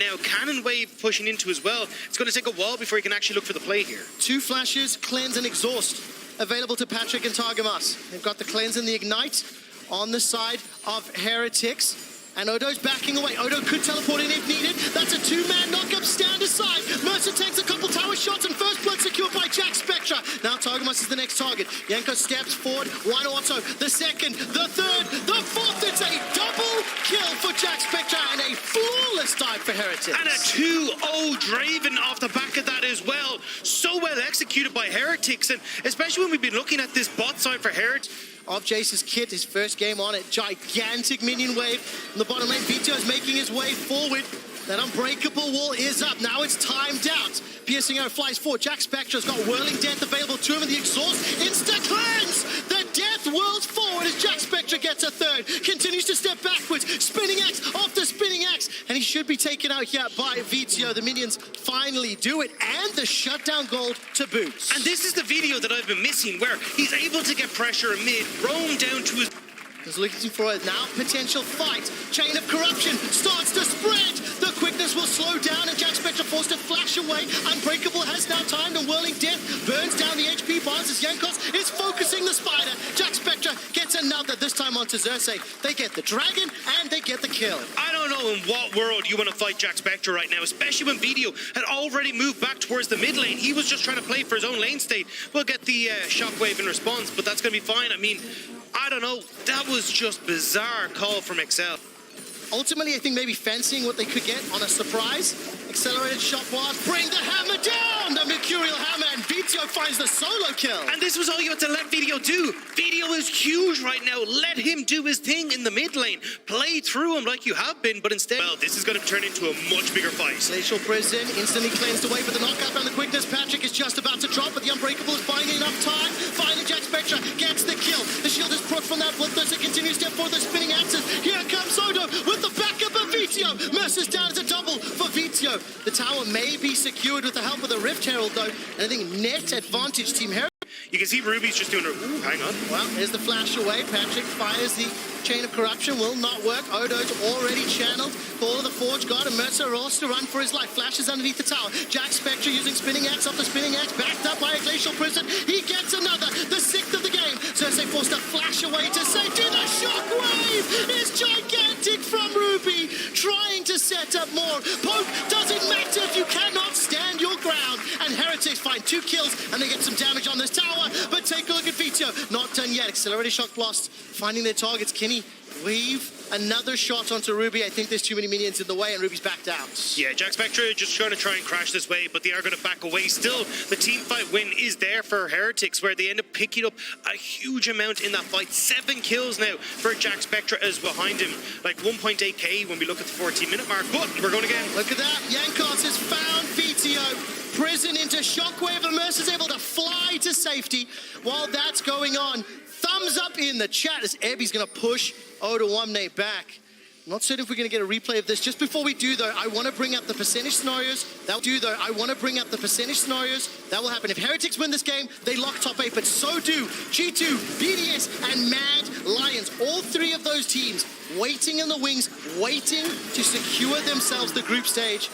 now. Cannon Wave pushing into as well. It's going to take a while before he can actually look for the play here. 2 flashes, cleanse and exhaust available to Patrick and Targamas. They've got the cleanse and the ignite on the side of Heretics. And Odo's backing away. Odo could teleport in if needed. That's a 2-man knock-up, stand aside. Mercer takes a couple tower shots and first blood secured by Jack Spectra. Now Targamas is the next target. Yanko steps forward, 1 auto, the second, the third, the fourth. It's a double kill for Jack Spectra and a flawless dive for Heretics. And a 2-0 Draven off the back of that as well. So well executed by Heretics, and especially when we've been looking at this bot side for Heretics. Of Jace's kit, his first game on it. Gigantic minion wave. In the bottom lane, Vito is making his way forward. That unbreakable wall is up. Now it's timed out. Piercing Arrow flies forward. Jack Spectra's got Whirling Death available to him, and the exhaust insta-cleanse. The death whirls forward as Jack Spectra gets a third. Continues to step backwards. Spinning axe after spinning axe. And he should be taken out here by Vito. The minions finally do it. And the shutdown gold to boot. And this is the video that I've been missing, where he's able to get pressure mid, roam down to his... He's looking for a now potential fight. Chain of corruption starts to spread. The quickness will slow down and Jack Spectra forced to flash away. Unbreakable has now timed and Whirling Death burns down the HP bars as Yankos is focusing the spider. Jack Spectra gets another, this time onto Xerxes. They get the dragon and they get the kill. I don't know in what world you want to fight Jack Spectra right now, especially when Video had already moved back towards the mid lane. He was just trying to play for his own lane state. We'll get the shockwave in response, but that's going to be fine. I mean, I don't know. That was just bizarre call from Excel. Ultimately, I think maybe fancying what they could get on a surprise. Accelerated shot blast, bring the hammer down! The Mercurial hammer, and Vito finds the solo kill. And this was all you had to let Video do. Video is huge right now. Let him do his thing in the mid lane. Play through him like you have been, but instead, well, this is going to turn into a much bigger fight. Glacial Prison instantly cleansed away, but the knockout and the quickness. Patrick is just about to drop, but the Unbreakable is buying enough time. Finally, Jack Spectra gets the kill. The shield is put from that Bloodthirster, continues step forward, the spinning axes. Here comes Odo with the backup of Vito. Mercer's down as a double for Vito. The tower may be secured with the help of the Rift Herald, though, and I think net advantage Team Herald. You can see Ruby's just doing a... Ooh, hang on. Well, here's the flash away. Patrick fires the Chain of Corruption. Will not work. Odo's already channeled. Call of the Forge God, and Mercer rolls to run for his life. Flashes underneath the tower. Jack Spectra using Spinning Axe after Spinning Axe, backed up by a Glacial Prison. He gets another, the 6th of the game. Cersei forced to flash away to safety. The shockwave is gigantic from Ruby, trying to set up more. Poke doesn't matter if you cannot stand your ground. And Heretics find 2 kills, and they get some damage on this tower. But take a look at Vito. Not done yet. Accelerated shock blast, finding their targets. Kenny weave another shot onto Ruby. I think there's too many minions in the way, and Ruby's backed out. Yeah, Jack Spectra just trying to try and crash this wave, but they are going to back away. Still, the team fight win is there for Heretics, where they end up picking up a huge amount in that fight. 7 kills now for Jack Spectra as behind him. Like 1.8k when we look at the 14-minute mark, but we're going again. Look at that. Yankos has found Vito. Prison into Shockwave, and Mercer's able to fly to safety. While that's going on, thumbs up in the chat as Ebby's going to push Odo Wamne back. I'm not certain if we're going to get a replay of this. Just before we do, though, I want to bring up the percentage scenarios. That will happen. If Heretics win this game, they lock top 8, but so do G2, BDS, and Mad Lions. All 3 of those teams waiting in the wings, waiting to secure themselves the group stage.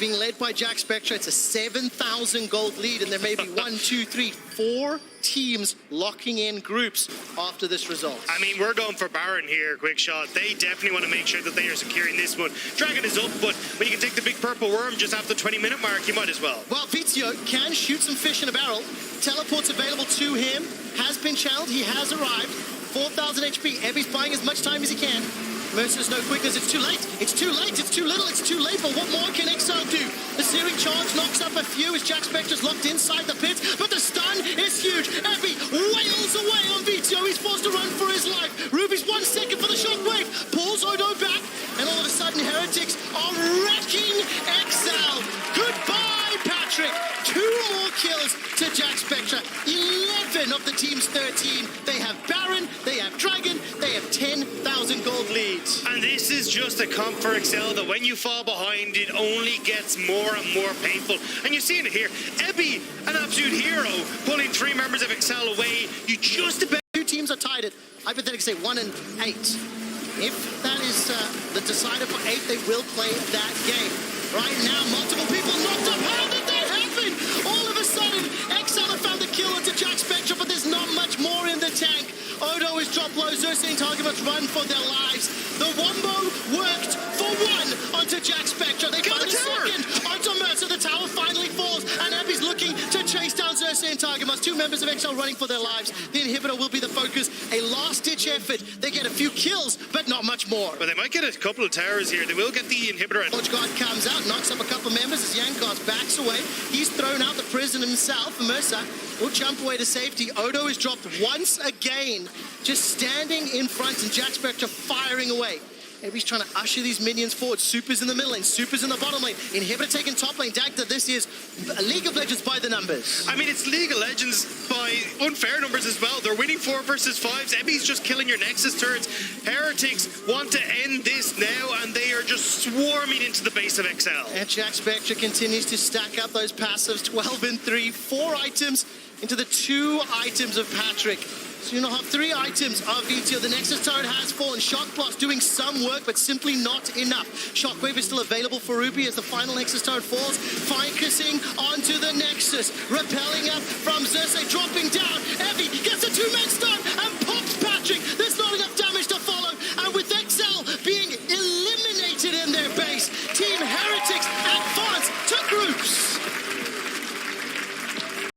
Being led by Jack Spectra. It's a 7,000 gold lead, and there may be 1, 2, 3, 4 teams locking in groups after this result. I mean, we're going for Baron here, quick shot. They definitely want to make sure that they are securing this one. Dragon is up, but when you can take the big purple worm just after the 20-minute mark, you might as well. Well, Vizio can shoot some fish in a barrel. Teleport's available to him. Has been channeled. He has arrived. 4,000 HP. Ebby's buying as much time as he can. Mercer's no quickness. It's too late. It's too late. It's too little. It's too late. But what more can Exile do? The Searing Charge knocks up a few as Jack Spectra's locked inside the pit. But the stun is huge. Ebby wails away on Vito. He's forced to run for his life. Ruby's 1 second for the shockwave. Pulls Odo back. And all of a sudden, Heretics are wrecking Exile. Goodbye, Patrick. 2 more kills to Jack Spectra. 11 of the team's 13. They have Baron. They have Dragon. They have 10,000 gold leads. And this is just a comp for Excel that when you fall behind, it only gets more and more painful. And you're seeing it here. Ebby, an absolute hero, pulling 3 members of Excel away. You just about... 2 teams are tied at, hypothetically say, 1 and 8. If that is the decider for 8, they will play that game. drop low. Xerxes and Target must run for their lives. The wombo worked for one onto Jack Spectra. They got a second onto Mercer. The tower finally falls, and Abby's looking to chase down Xerxes and Targamas. Two members of XL running for their lives. The inhibitor will be the focus. A last-ditch effort. They get a few kills, but not much more. But they might get a couple of towers here. They will get the inhibitor. Launch Guard comes out, knocks up a couple of members as Yankos backs away. He's thrown out the prison himself. Mercer will jump away to safety. Odo is dropped once again, just standing in front, and Jack Spectra firing away. He's trying to usher these minions forward. Super's in the middle lane, Super's in the bottom lane. Inhibitor taking top lane. Dagda, this is League of Legends by the numbers. I mean, it's League of Legends by unfair numbers as well. They're winning 4 versus 5s. Ebbie's just killing your Nexus turrets. Heretics want to end this now, and they are just swarming into the base of XL. And Jack Spectra continues to stack up those passives. 12 and 3, 4 items into the 2 items of Patrick. So you'll have 3 items of ETO. The Nexus turret has fallen. Shock Blast doing some work, but simply not enough. Shockwave is still available for Ruby as the final Nexus turret falls. Focusing onto the Nexus. Repelling up from Xerxes.